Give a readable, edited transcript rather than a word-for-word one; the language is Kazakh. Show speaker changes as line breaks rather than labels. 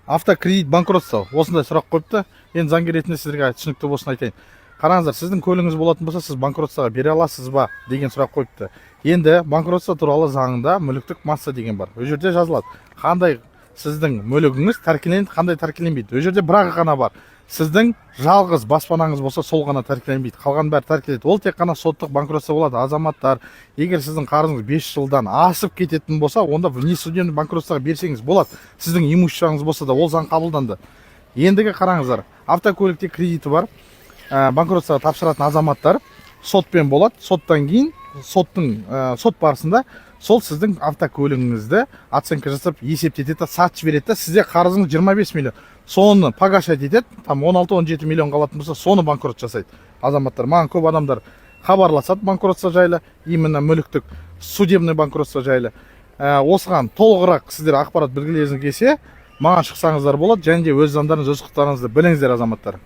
Автокредит банкротство осындай сұрақ қойыпты. Енді заңгер ретінде сіздерге түсінікті болсын айтайын. Қараңыздар, сіздің көлігіңіз болатын болса, сіз банкротствоға бере аласыз ба деген сұрақ қойыпты. Енді банкротство туралы заңында мүліктік масса деген бар. Ол жерде жазылады. Қандай сіздің мүлігіңіз тәркіленеді, қандай тәркіленбейді. Ол жерде бір ғана бар. Сіздің жалғыз баспанаңыз болса, сол ғана тәркіленбейді. Қалған бәрі тәркіленеді. Ол тек қана соттық банкротство болады. Азаматтар, егер сіздің қарызыңыз 5 жылдан асып кететін болса, онда внесудебный банкротствоға берсеңіз болады. Сіздің имуществоңыз болса да, ол заң қабылданды. Ендігі қараңыздар, автокөлікте кредиті бар. Банкротствоға тапсыратын азаматтар сотпен болады. Соттан кейін сот барысында сол сіздің автокөлігіңізді оценка жасап есептетеді, сатып береді. Сізде қарызыңыз 25 миллион. Соны погашать етеді, там 16-17 миллион қалатын болса, соны банкрот жасайды азаматтар. Маған көп адамдар хабарласады банкротство жайлы, именно мүліктік судебный банкротство жайлы. Осыған толығырақ сіздер ақпарат білгілеріңіз келсе, маған шықсаңыздар болады, және де өз заңдарыңыз, өз құқықтарыңызды біліңіздер азаматтар.